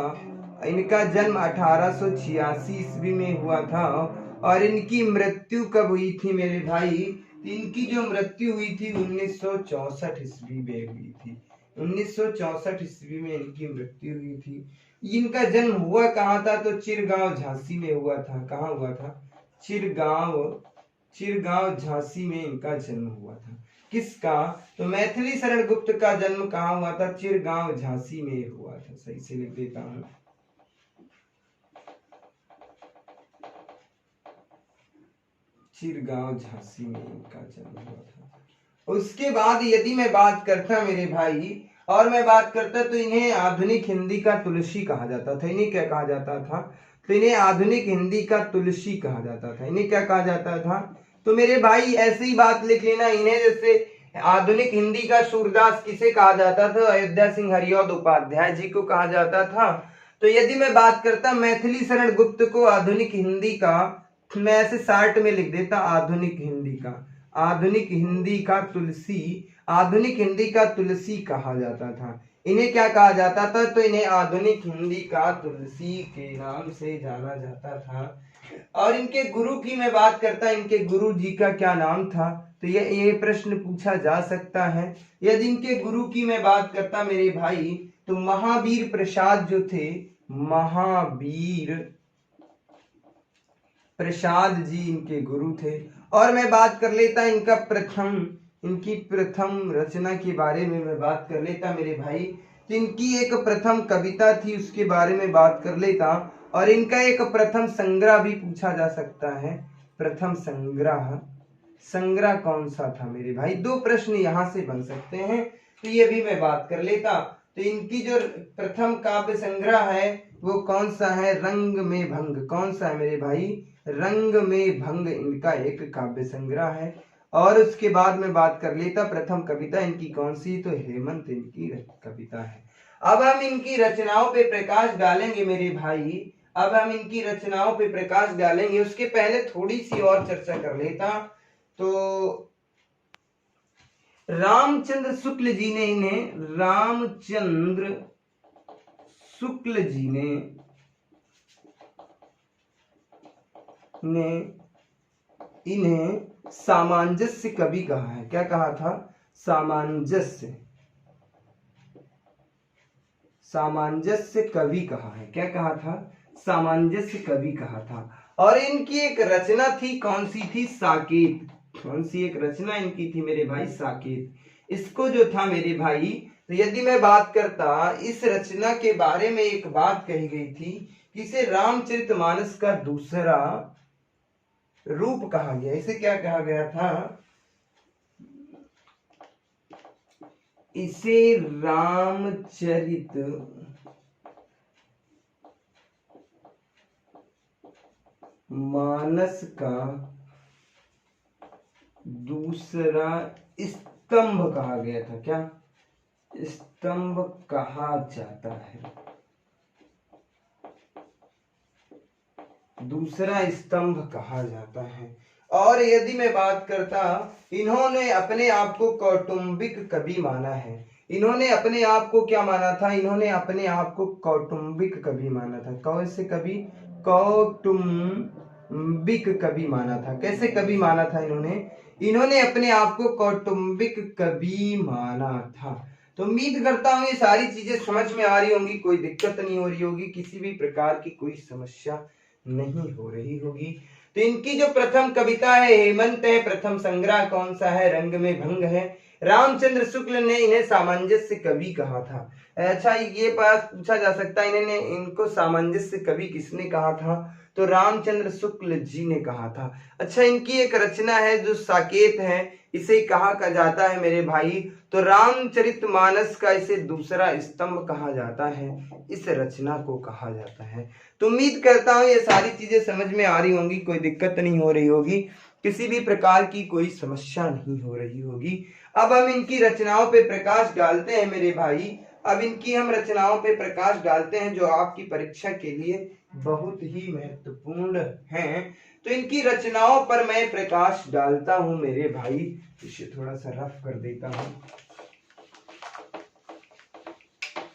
इनका जन्म 1886 ईस्वी में हुआ था। और इनकी मृत्यु कब हुई थी मेरे भाई? इनकी जो मृत्यु हुई थी 1964 ईस्वी में हुई थी। 1964 ईस्वी में इनकी मृत्यु हुई थी। इनका जन्म हुआ कहाँ था? तो चिरगांव झांसी में हुआ था। कहाँ हुआ था? चिरगांव झांसी में इनका जन्म हुआ था। किसका? तो मैथिली शरण गुप्त का जन्म कहाँ हुआ था? चिरगांव झांसी में हुआ था। सही से लिख देता हूं, चिरगांव झांसी में इनका जन्म हुआ था। उसके बाद यदि मैं बात करता मेरे भाई, और मैं बात करता तो इन्हें आधुनिक हिंदी का तुलसी कहा जाता था। इन्हें क्या कहा जाता था? तो इन्हें आधुनिक हिंदी का तुलसी कहा जाता था। इन्हें क्या कहा जाता था? तो मेरे भाई ऐसी ही बात लिख लेना, इन्हें जैसे आधुनिक हिंदी का सूरदास किसे कहा जाता था? अयोध्या सिंह हरिऔध उपाध्याय जी को कहा जाता था। तो यदि मैं बात करता मैथिली शरण गुप्त को आधुनिक हिंदी का, मैं ऐसे शार्ट में लिख देता आधुनिक हिंदी का, आधुनिक हिंदी का तुलसी, आधुनिक हिंदी का तुलसी कहा जाता था। इन्हें क्या कहा जाता था? तो इन्हें आधुनिक हिंदी का तुलसी के नाम से जाना जाता था। और इनके गुरु की मैं बात करता, इनके गुरु जी का क्या नाम था? तो ये प्रश्न पूछा जा सकता है। यदि इनके गुरु की मैं बात करता मेरे भाई, तो महावीर प्रसाद जो थे, महावीर प्रसाद जी इनके गुरु थे। और मैं बात कर लेता इनकी प्रथम रचना के बारे में मैं बात कर लेता मेरे भाई। तो इनकी एक प्रथम कविता थी, उसके बारे में बात कर लेता। और इनका एक प्रथम संग्रह भी पूछा जा सकता है। प्रथम संग्रह कौन सा था मेरे भाई? दो प्रश्न यहां से बन सकते हैं, तो ये भी मैं बात कर लेता। तो इनकी जो प्रथम काव्य संग्रह है वो कौन सा है? रंग में भंग। कौन सा है मेरे भाई? रंग में भंग इनका एक काव्य संग्रह है। और उसके बाद में बात कर लेता प्रथम कविता इनकी कौन सी? तो हेमंत इनकी कविता है। अब हम इनकी रचनाओं पे प्रकाश डालेंगे मेरे भाई, अब हम इनकी रचनाओं पे प्रकाश डालेंगे। उसके पहले थोड़ी सी और चर्चा कर लेता। तो रामचंद्र शुक्ल जी ने इन्हें, रामचंद्र शुक्ल जी ने इन्हें सामंजस्य कवि कहा है। क्या कहा था? सामंजस्य कवि कहा है। क्या कहा था? सामंजस्य कवि कहा था। और इनकी एक रचना थी, कौन सी थी? साकेत। कौन सी एक रचना इनकी थी मेरे भाई? साकेत। इसको जो था मेरे भाई, तो यदि मैं बात करता, इस रचना के बारे में एक बात कही गई थी कि इसे रामचरितमानस का दूसरा रूप कहा गया। इसे क्या कहा गया था? इसे रामचरित मानस का दूसरा स्तंभ कहा गया था। क्या स्तंभ कहा जाता है? दूसरा स्तंभ कहा जाता है। और यदि मैं बात करता, इन्होंने अपने आप को कौटुंबिक कवि माना है। इन्होंने अपने आप को क्या माना था? इन्होंने अपने आप को कौटुंबिक कवि माना था। कौन से कवि? कौटुंबिक कवि माना था। कैसे कवि माना था इन्होंने अपने आप को कौटुंबिक कवि माना था। तो उम्मीद करता हूँ ये सारी चीजें समझ में आ रही होंगी, कोई दिक्कत नहीं हो रही होगी, किसी भी प्रकार की कोई समस्या नहीं हो रही होगी। तो इनकी जो प्रथम कविता है हेमंत है, प्रथम संग्रह कौन सा है? रंग में भंग है। रामचंद्र शुक्ल ने इन्हें सामंजस्य कवि कहा था। अच्छा, ये बात पूछा जा सकता है, इनको सामंजस्य कवि किसने कहा था? तो रामचंद्र शुक्ल जी ने कहा था। अच्छा, इनकी एक रचना है जो साकेत है, इसे कहा जाता है मेरे भाई, तो रामचरितमानस का इसे दूसरा स्तंभ कहा जाता है, इस रचना को कहा जाता है। तो उम्मीद करता हूँ ये सारी चीजें समझ में आ रही होंगी, कोई दिक्कत नहीं हो रही होगी, किसी भी प्रकार की कोई समस्या नहीं हो रही होगी। अब हम इनकी रचनाओं पे प्रकाश डालते हैं मेरे भाई। अब इनकी हम रचनाओं पे प्रकाश डालते हैं जो आपकी परीक्षा के लिए बहुत ही महत्वपूर्ण हैं। तो इनकी रचनाओं पर मैं प्रकाश डालता हूं मेरे भाई। इसे थोड़ा सा रफ कर देता हूं,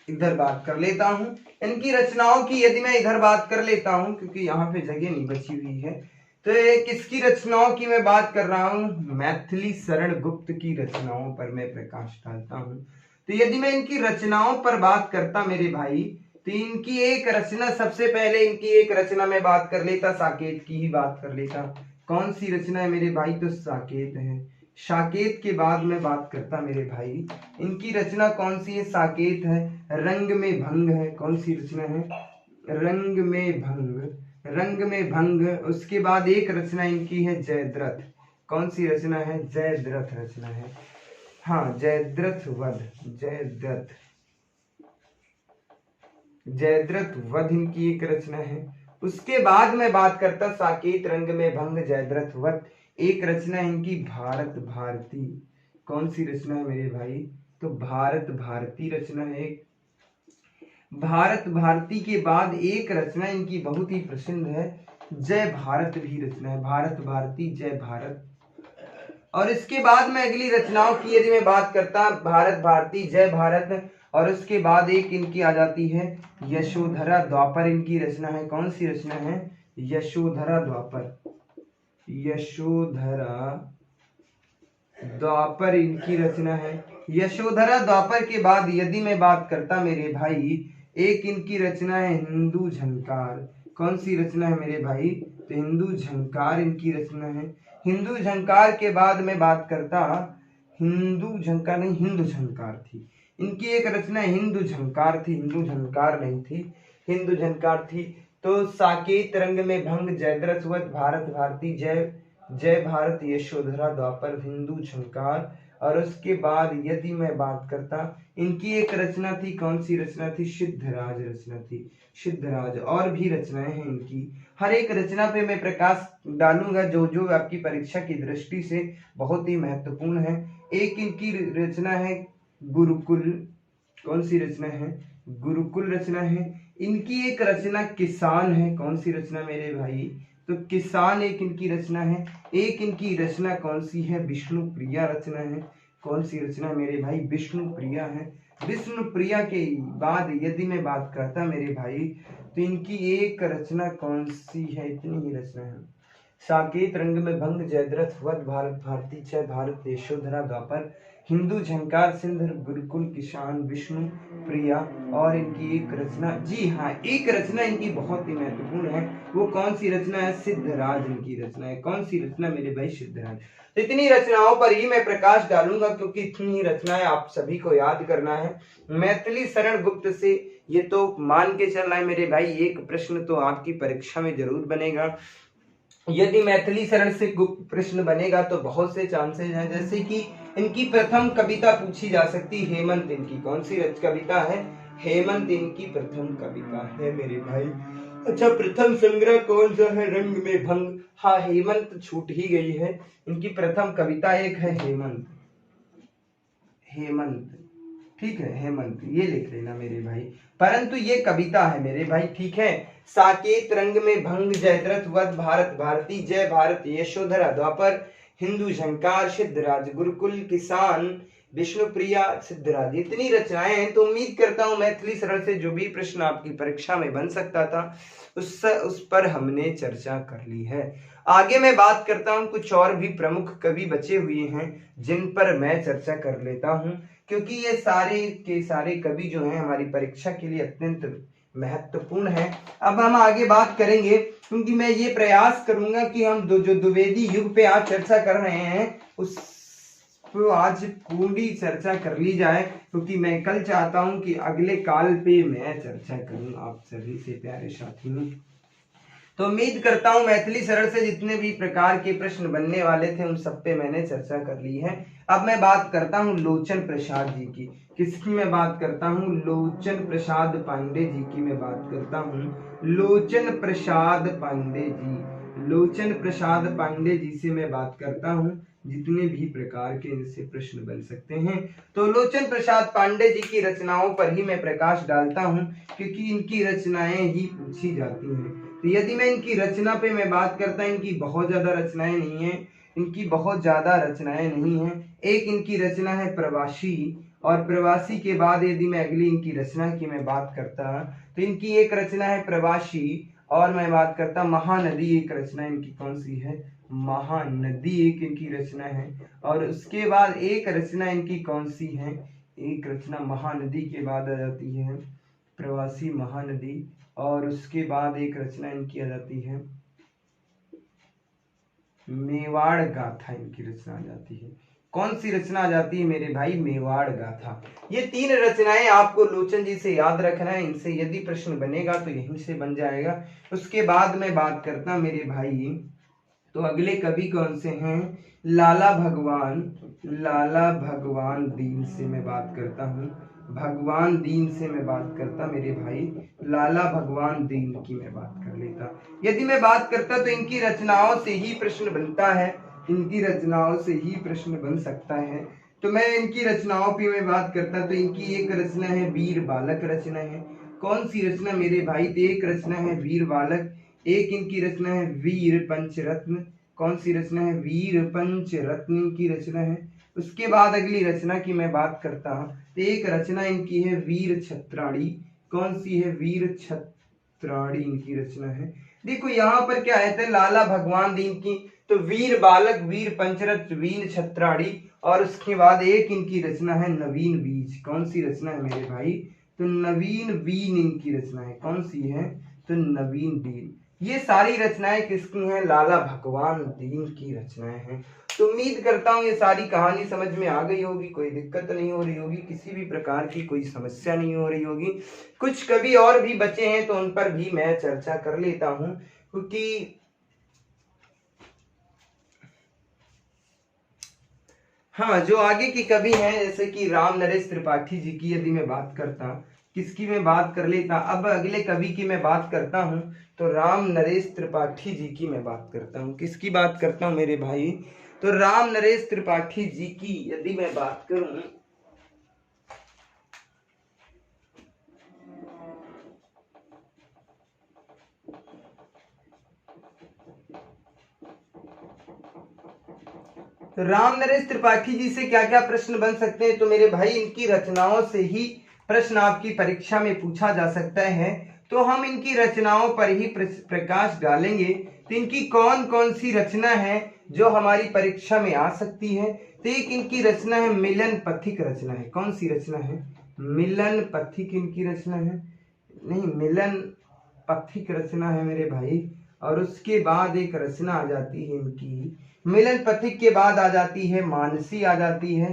इधर बात कर लेता हूं इनकी रचनाओं की। यदि मैं इधर बात कर लेता हूं क्योंकि यहाँ पे जगह नहीं बची हुई है, तो किसकी रचनाओं की मैं बात कर रहा हूं? मैथिली शरण गुप्त की रचनाओं पर मैं प्रकाश डालता हूं। तो यदि मैं इनकी रचनाओं पर बात करता मेरे भाई, तो इनकी एक रचना, सबसे पहले इनकी एक रचना में बात कर लेता, साकेत की ही बात कर लेता। कौन सी रचना है मेरे भाई? तो साकेत है। साकेत के बाद में बात करता मेरे भाई, इनकी रचना कौन सी है? साकेत है। रंग में भंग है। कौन सी रचना है? रंग में भंग। रंग में भंग। उसके बाद एक रचना इनकी है जयद्रथ। कौन सी रचना है? जयद्रथ रचना है। हाँ, जयद्रथ वध। जयद्रथ वध इनकी एक रचना है। उसके बाद में बात करता साकेत, रंग में भंग, जयद्रथ वध। एक रचना इनकी भारत भारती। कौन सी रचना है मेरे भाई? तो भारत भारती रचना है। भारत भारती के बाद एक रचना इनकी बहुत ही प्रसिद्ध है, जय भारत भी रचना है। भारत भारती, जय भारत। और इसके बाद में अगली रचनाओं की यदि मैं बात करता, भारत भारती, जय भारत, और उसके बाद एक इनकी आ जाती है यशोधरा द्वापर, इनकी रचना है। कौन सी रचना है? यशोधरा द्वापर। यशोधरा द्वापर इनकी रचना है। यशोधरा द्वापर के बाद यदि मैं बात करता मेरे भाई, एक इनकी रचना है हिंदू झंकार। कौन सी रचना है मेरे भाई? तो हिंदू झंकार इनकी रचना है। हिंदू झंकार के बाद मैं बात करता, हिंदू झंकार नहीं, हिंदू झंकार थी इनकी एक रचना, हिंदू झंकार थी, हिंदू झंकार नहीं थी, हिंदू झंकार थी। तो साकेत, रंग में भंग, जयद्रथ वध, भारत भारती, जय भारत, यशोधरा द्वापर, हिंदू झंकार। और उसके बाद यदि मैं बात करता, इनकी एक रचना थी, कौन सी रचना थी? सिद्धराज रचना थी, सिद्धराज। और भी रचनाएं हैं इनकी, हर एक रचना पे मैं प्रकाश डालूंगा जो जो आपकी परीक्षा की दृष्टि से बहुत ही महत्वपूर्ण है। एक इनकी रचना है गुरुकुल। कौन सी रचना है? गुरुकुल रचना है। इनकी एक रचना किसान है। कौन सी रचना मेरे भाई? तो किसान एक इनकी रचना है। एक इनकी रचना कौन सी है? विष्णु प्रिया रचना है। कौन सी रचना मेरे भाई? विष्णु प्रिया है। विष्णु प्रिया के बाद यदि मैं बात करता मेरे भाई, तो इनकी एक रचना कौन सी है? इतनी ही रचना है, साकेत, रंग में भंग, जयद्रथ वध, भारत भारती, जय भारत, यशोधरा द्वापर, हिंदू झंकार, सिंधु, गुरुकुल, किसान, विष्णु प्रिया। और इनकी एक रचना, जी हाँ, एक रचना इनकी बहुत ही महत्वपूर्ण है। वो कौन सी रचना है? सिद्धराज इनकी रचना है। कौन सी रचना मेरे भाई? सिद्धराज। तो इतनी रचनाओं पर ही मैं प्रकाश डालूंगा, क्योंकि इतनी ही रचनाएं आप सभी को याद करना है। मैथिली शरण गुप्त से ये तो मान के चलना है मेरे भाई, एक प्रश्न तो आपकी परीक्षा में जरूर बनेगा। यदि मैथिली शरण से गुप्त प्रश्न बनेगा तो बहुत से चांसेस हैं, जैसे कि इनकी प्रथम कविता पूछी जा सकती, हेमंत इनकी कौन सी कविता है? हेमंत इनकी प्रथम कविता है मेरे भाई। अच्छा, प्रथम संग्रह कौन सा है? रंग में भंग। हाँ, हेमंत छूट ही गई है। इनकी प्रथम कविता एक है हेमंत। हेमंत, ठीक है, हेमंत, ये लिख लेना मेरे भाई। परंतु ये कविता है मेरे भाई, ठीक है। साकेत, रंग में भंग, जयद्रथ वध, भारत भारती, जय भारत, यशोधरा द्वापर, हिंदू झंकार, सिद्धराज, गुरुकुल, किसान, विष्णु प्रिया, सिद्धराज, इतनी रचनाएं हैं। तो उम्मीद करता हूं मैथिली शरण से जो भी प्रश्न आपकी परीक्षा में बन सकता था उस पर हमने चर्चा कर ली है। आगे मैं बात करता हूं, कुछ और भी प्रमुख कवि बचे हुए हैं जिन पर मैं चर्चा कर लेता हूं, क्योंकि ये सारे के सारे कवि जो हैं हमारी परीक्षा के लिए अत्यंत महत्वपूर्ण है। अब हम आगे बात करेंगे, क्योंकि मैं ये प्रयास करूंगा कि हम जो द्विवेदी युग पे आज चर्चा कर रहे हैं उस तो आज पूरी चर्चा कर ली जाए, क्योंकि मैं कल चाहता हूं कि अगले काल पे मैं चर्चा करूं आप सभी से प्यारे साथियों। तो उम्मीद करता हूं मैथिली शरण से जितने भी प्रकार के प्रश्न बनने वाले थे उन सब पे मैंने चर्चा कर ली है। अब मैं बात करता हूं लोचन प्रसाद जी की। किसकी मैं बात करता हूं? लोचन प्रसाद पांडे जी की मैं बात करता हूं। लोचन प्रसाद पांडे जी, लोचन प्रसाद पांडे जी से मैं बात करता हूं, जितने भी प्रकार के इनसे प्रश्न बन सकते हैं। तो लोचन प्रसाद पांडे जी की रचनाओं पर ही मैं प्रकाश डालता हूं, क्योंकि इनकी रचनाएं ही पूछी जाती हैं। तो यदि मैं इनकी रचना पे मैं बात करता, इनकी बहुत ज्यादा रचनाएं नहीं है, इनकी बहुत ज्यादा रचनाएं नहीं है। एक इनकी रचना है प्रवासी, और प्रवासी के बाद यदि मैं अगली इनकी रचना की मैं बात करता, तो इनकी एक रचना है प्रवासी, और मैं बात करता महानदी, एक रचना इनकी कौन सी है? महानदी एक इनकी रचना है। और उसके बाद एक रचना इनकी कौन सी है? एक रचना महानदी के बाद आ जाती है प्रवासी महानदी, और उसके बाद एक रचना इनकी आ जाती है मेवाड़ गाथा। इनकी रचना आ जाती है, कौन सी रचना आ जाती है मेरे भाई? मेवाड़ गाथा। ये 3 रचनाएं आपको लोचन जी से याद रखना है, इनसे यदि प्रश्न बनेगा तो यहीं से बन जाएगा। उसके बाद मैं बात करता मेरे भाई, तो अगले कवि कौन से हैं? लाला भगवान दीन से मैं बात करता हूँ। भगवान दीन से मैं बात करता मेरे भाई, लाला भगवान दीन की मैं बात कर लेता। यदि मैं बात करता तो इनकी रचनाओं से ही प्रश्न बनता है, इनकी रचनाओं से ही प्रश्न बन सकता है। तो मैं इनकी रचनाओं पे मैं बात करता तो इनकी एक रचना है वीर बालक रचना है। कौन सी रचना मेरे भाई? तो एक रचना है वीर बालक, एक इनकी रचना है वीर पंचरत्न। कौन सी रचना है? वीर पंचरत्न की रचना है। उसके बाद अगली रचना की मैं बात करता तो एक रचना इनकी है वीर छत्राणी। कौन सी है? वीर छत्राणी इनकी रचना है। देखो यहाँ पर क्या है, लाला भगवान दीन की तो वीर बालक, वीर पंचरत्न, वीर छत्राणी, और उसके बाद एक इनकी रचना है नवीन बीज। कौन सी रचना है मेरे भाई? तो नवीन बीन इनकी रचना है। कौन सी है? तो नवीन बीन। ये सारी रचनाएं किसकी हैं? लाला भगवान दीन की रचनाएं हैं। तो उम्मीद करता हूँ ये सारी कहानी समझ में आ गई होगी, कोई दिक्कत नहीं हो रही होगी, किसी भी प्रकार की कोई समस्या नहीं हो रही होगी। कुछ कवि और भी बचे हैं तो उन पर भी मैं चर्चा कर लेता हूँ, क्योंकि हाँ, जो आगे की कवि हैं जैसे कि राम नरेश त्रिपाठी जी की यदि मैं बात करता, किसकी मैं बात कर लेता, अब अगले कवि की मैं बात करता हूं तो राम नरेश त्रिपाठी जी की मैं बात करता हूं। किसकी बात करता हूं मेरे भाई? तो राम नरेश त्रिपाठी जी की यदि मैं बात करूं तो राम नरेश त्रिपाठी जी से क्या क्या प्रश्न बन सकते हैं? तो मेरे भाई इनकी रचनाओं से ही प्रश्न आपकी परीक्षा में पूछा जा सकता है। तो हम इनकी रचनाओं पर ही प्रकाश डालेंगे। तो इनकी कौन कौन सी रचना है जो हमारी परीक्षा में आ सकती है? तो एक इनकी रचना है मिलन पथिक रचना है। कौन सी रचना है? मिलन पथिक इनकी रचना है, नहीं मिलन पथिक रचना है मेरे भाई। और उसके बाद एक रचना आ जाती है इनकी मिलन पथिक के बाद आ जाती है मानसी, आ जाती है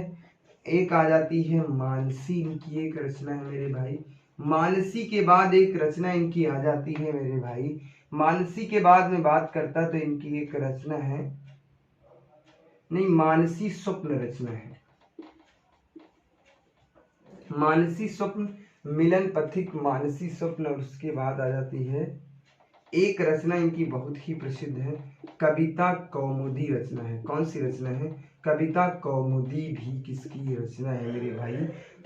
एक, आ जाती है मानसी इनकी एक रचना है मेरे भाई। मानसी के बाद एक रचना इनकी आ जाती है मेरे भाई। मानसी के बाद में बात करता तो इनकी एक रचना है, नहीं मानसी स्वप्न रचना है, मानसी स्वप्न, मिलन पथिक, मानसी स्वप्न। और उसके बाद आ जाती है एक रचना इनकी बहुत ही प्रसिद्ध है, कविता कौमुदी रचना है। कौन सी रचना है? कविता कौमुदी भी किसकी रचना है मेरे भाई?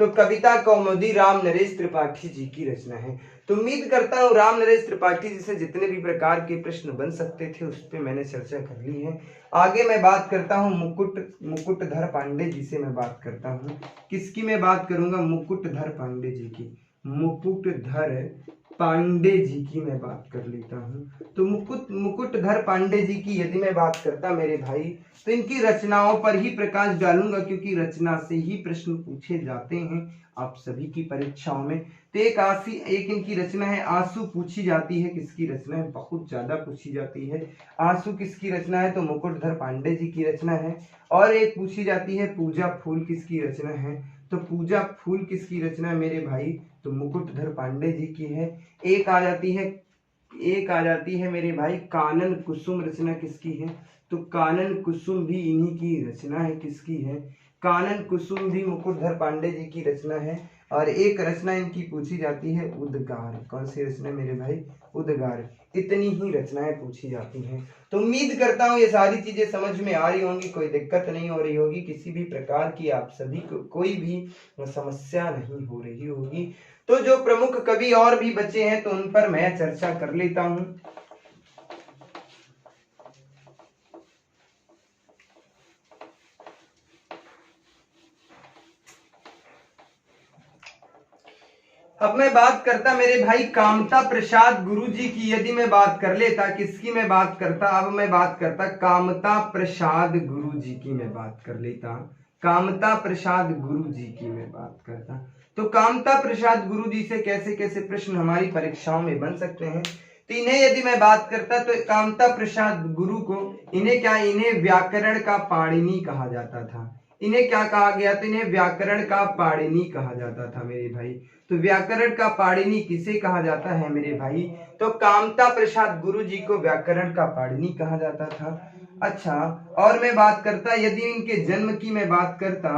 तो कविता कौमुदी राम नरेश त्रिपाठी जी की रचना है। तो उम्मीद करता हूँ राम नरेश त्रिपाठी जी से जितने भी प्रकार के प्रश्न बन सकते थे उस पर मैंने चर्चा कर ली है। आगे मैं बात करता हूँ मुकुटधर पांडे जी से मैं बात करता हूँ। किसकी मैं बात करूंगा? मुकुटधर पांडे जी की। मुकुटधर पांडे जी की मैं बात कर लेता हूँ। तो मुकुटधर पांडे जी की यदि मैं बात करता मेरे भाई तो इनकी रचनाओं पर ही प्रकाश डालूंगा, क्योंकि रचना से ही प्रश्न पूछे जाते हैं आप सभी की परीक्षाओं में। तो एक इनकी रचना है आंसू पूछी जाती है। किसकी रचना है? बहुत ज्यादा पूछी जाती है। आंसू किसकी रचना है? तो मुकुटधर पांडे जी की रचना है। और एक पूछी जाती है पूजा फूल, किसकी रचना है? तो पूजा फूल किसकी रचना है मेरे भाई? तो मुकुटधर पांडे जी की है। एक आ जाती है मेरे भाई कानन कुसुम रचना, किसकी है? तो कानन कुसुम भी इन्हीं की रचना है। किसकी है? कानन कुसुम भी मुकुटधर पांडे जी की रचना है। और एक रचना इनकी पूछी जाती है उद्गार। कौन सी रचना मेरे भाई? उद्गार। इतनी ही रचनाएं पूछी जाती हैं। तो उम्मीद करता हूँ ये सारी चीजें समझ में आ रही होंगी, कोई दिक्कत नहीं हो रही होगी, किसी भी प्रकार की आप सभी को कोई भी समस्या नहीं हो रही होगी। तो जो प्रमुख कवि और भी बचे हैं तो उन पर मैं चर्चा कर लेता हूं। अब मैं बात करता मेरे भाई कामता प्रसाद गुरु जी की यदि मैं बात कर लेता। किसकी मैं बात करता? अब मैं बात करता कामता प्रसाद गुरु जी की मैं बात कर लेता। कामता प्रसाद गुरु जी की मैं बात करता। तो कामता प्रसाद गुरु जी से कैसे कैसे प्रश्न हमारी परीक्षाओं में बन सकते हैं, तो इन्हें यदि मैं बात करता तो कामता प्रसाद गुरु को इन्हें व्याकरण का पाणिनि कहा जाता था। इन्हें क्या कहा गया, तो इन्हें व्याकरण का पाणिनि कहा जाता था मेरे भाई। तो व्याकरण का पाणिनि किसे कहा जाता है मेरे भाई, तो कामता प्रसाद गुरु जी को व्याकरण का पाणिनि कहा जाता था। अच्छा, और मैं बात करता, यदि इनके जन्म की मैं बात करता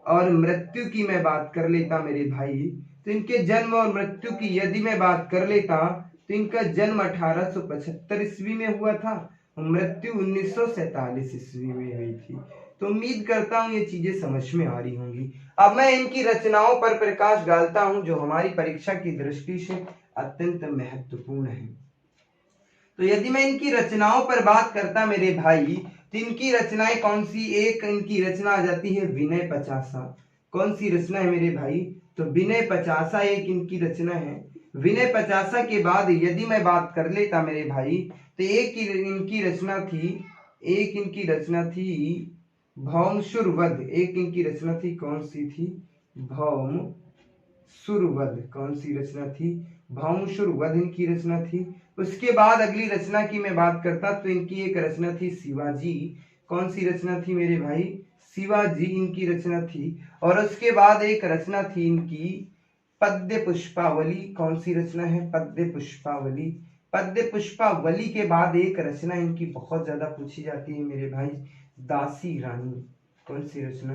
और मृत्यु की मैं बात कर लेता मेरे भाई, तो इनके जन्म और मृत्यु की यदि मैं बात कर लेता तो इनका जन्म 1875 ईस्वी में हुआ था, मृत्यु 1947 ईस्वी में हुई थी। तो उम्मीद करता हूँ ये चीजें समझ में आ रही होंगी। अब मैं इनकी रचनाओं पर प्रकाश डालता हूँ जो हमारी परीक्षा की दृष्टि से अत्यंत महत्वपूर्ण है। तो यदि मैं इनकी रचनाओं पर बात करता मेरे भाई, तो इनकी रचनाएं कौन सी, एक इनकी रचना आ जाती है विनय पचासा। कौन सी रचना है मेरे भाई, तो विनय पचासा एक इनकी रचना है। विनय पचासा के बाद यदि मैं बात कर लेता मेरे भाई, तो एक इनकी रचना थी भौमशुरवध। एक इनकी रचना थी, कौन सी थी, भौमशुरवध। कौन सी रचना थी, भौमशुरवध इनकी रचना थी। उसके बाद अगली रचना की मैं बात करता तो इनकी एक रचना थी शिवाजी। कौन सी रचना थी मेरे भाई, शिवाजी इनकी रचना थी। और उसके बाद एक रचना थी इनकी पद्य पुष्पावली। कौन सी रचना है, पद्य पुष्पावली। पद्य पुष्पावली के बाद एक रचना इनकी बहुत ज्यादा पूछी जाती है मेरे भाई, दासी रानी। कौन सी रचना,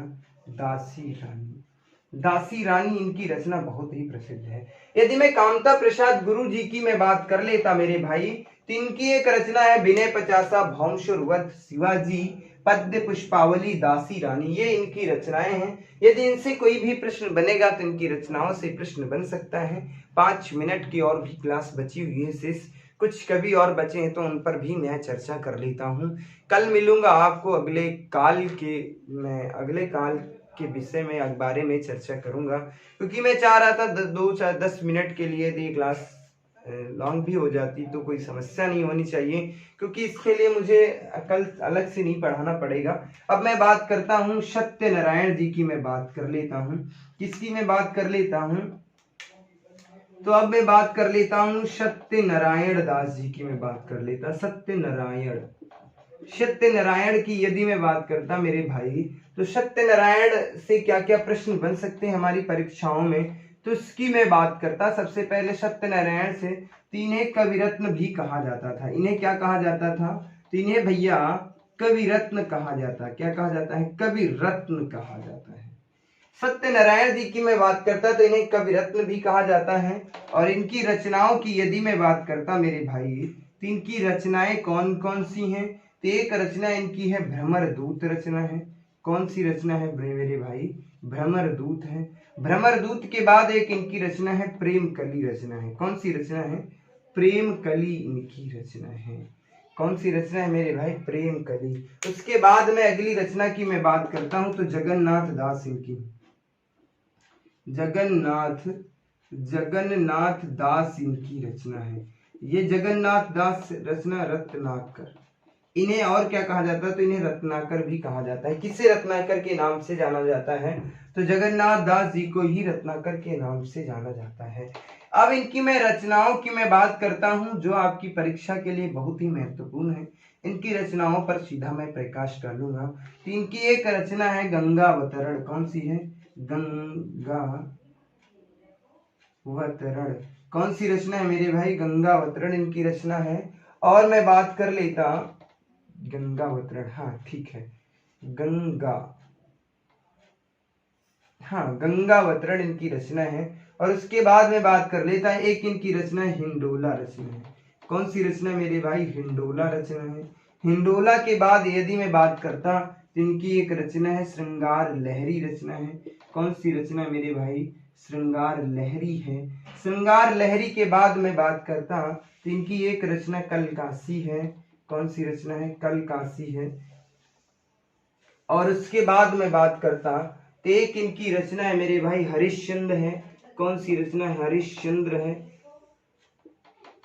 दासी रानी। दासी रानी इनकी रचना बहुत ही प्रसिद्ध है। यदि मैं कामता प्रसाद गुरु जी की मैं बात कर लेता मेरे भाई, तो इनकी एक रचना है विनय पचासा, भौमशुरवध, शिवाजी, पद्य पुष्पावली, दासी रानी। ये इनकी रचनाएं हैं। यदि इनसे कोई भी प्रश्न बनेगा तो इनकी रचनाओं से प्रश्न बन सकता है। 5 मिनट की और भी क्लास बची हुई है शेष, कुछ कभी और बचे हैं तो उन पर भी मैं चर्चा कर लेता हूँ। कल मिलूंगा आपको अगले काल के विषय में, बारे में चर्चा करूंगा, क्योंकि मैं चाह रहा था 10 मिनट के लिए यदि क्लास लॉन्ग भी हो जाती तो कोई समस्या नहीं होनी चाहिए, क्योंकि इसके लिए मुझे कल अलग से नहीं पढ़ाना पड़ेगा। अब मैं बात करता हूँ सत्यनारायण जी की मैं बात कर लेता हूँ। किसकी मैं बात कर लेता हूँ, तो अब मैं बात कर लेता हूँ सत्यनारायण दास जी की मैं बात कर लेता। सत्यनारायण की यदि मैं बात करता मेरे भाई, तो सत्यनारायण से क्या क्या प्रश्न बन सकते हैं हमारी परीक्षाओं में, तो इसकी मैं बात करता। सबसे पहले सत्यनारायण से, तो इन्हें कविरत्न भी कहा जाता था। इन्हें क्या कहा जाता था, तो इन्हें भैया कविरत्न कहा जाता। क्या कहा जाता है, कविरत्न कहा जाता है। सत्यनारायण जी की मैं बात करता तो इन्हें कविरत्न भी कहा जाता है। और इनकी रचनाओं की यदि मैं बात करता मेरे भाई, तो इनकी रचनाएं कौन कौन सी हैं, तो एक रचना इनकी है भ्रमरदूत रचना है। कौन सी रचना है मेरे भाई, भ्रमरदूत है। भ्रमरदूत के बाद एक इनकी रचना है प्रेम कली रचना है। कौन सी रचना है, प्रेम कली इनकी रचना है। कौन सी रचना है मेरे भाई, प्रेम कली। उसके बाद में अगली रचना की मैं बात करता हूं तो जगन्नाथ दास इनकी, जगन्नाथ दास इनकी रचना है। ये जगन्नाथ दास रचना रत्नाकर। इन्हें और क्या कहा जाता है, तो इन्हें रत्नाकर भी कहा जाता है। किसे रत्नाकर के नाम से जाना जाता है, तो जगन्नाथ दास जी को ही रत्नाकर के नाम से जाना जाता है। अब इनकी मैं रचनाओं की मैं बात करता हूं जो आपकी परीक्षा के लिए बहुत ही महत्वपूर्ण है। इनकी रचनाओं पर सीधा मैं प्रकाश डालूंगा। तो इनकी एक रचना है गंगावतरण। कौन सी है, गंगावतरण। कौन सी रचना है मेरे भाई, गंगावतरण इनकी रचना है। और मैं बात कर लेता गंगावतरण, हाँ ठीक है, गंगावतरण इनकी रचना है। और उसके बाद में बात कर लेता है एक इनकी रचना है हिंडोला रचना है। कौन सी रचना मेरे भाई, हिंडोला रचना है। हिंडोला के बाद यदि मैं बात करता तो इनकी एक रचना है श्रृंगार लहरी रचना है। कौन सी रचना मेरे भाई, श्रृंगार लहरी है। श्रृंगार लहरी के बाद में बात करता तो इनकी एक रचना कलकासी है। कौन सी रचना है, कलकासी है। और उसके बाद में बात करता तो एक इनकी रचना है मेरे भाई हरिश्चंद्र है। कौन सी रचना है, हरिश्चंद्र है।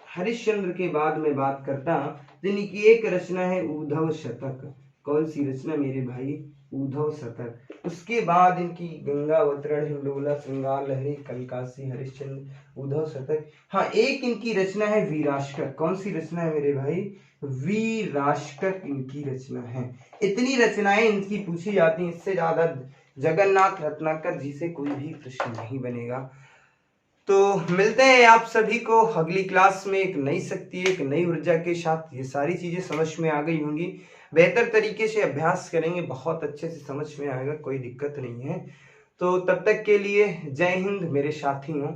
हरिश्चंद्र के बाद में बात करता तो इनकी एक रचना है उद्धव शतक। कौन सी रचना मेरे भाई, उद्धव शतक। उसके बाद इनकी गंगा अवतरण, हिंडोला, श्रृंगार लहरी, कलकासी, हरिश्चंद्र, उद्धव शतक। हाँ, एक इनकी रचना है वीराष्टक। कौन सी रचना है मेरे भाई? वीराष्टक इनकी रचना है। इतनी रचनाएं इनकी पूछी जाती हैं, इससे ज्यादा जगन्नाथ रत्नाकर जी से कोई भी प्रश्न नहीं बनेगा। तो मिलते हैं आप सभी को अगली क्लास में एक नई शक्ति, एक नई ऊर्जा के साथ। ये सारी चीजें समझ में आ गई होंगी, बेहतर तरीके से अभ्यास करेंगे, बहुत अच्छे से समझ में आएगा, कोई दिक्कत नहीं है। तो तब तक के लिए जय हिंद मेरे साथियों।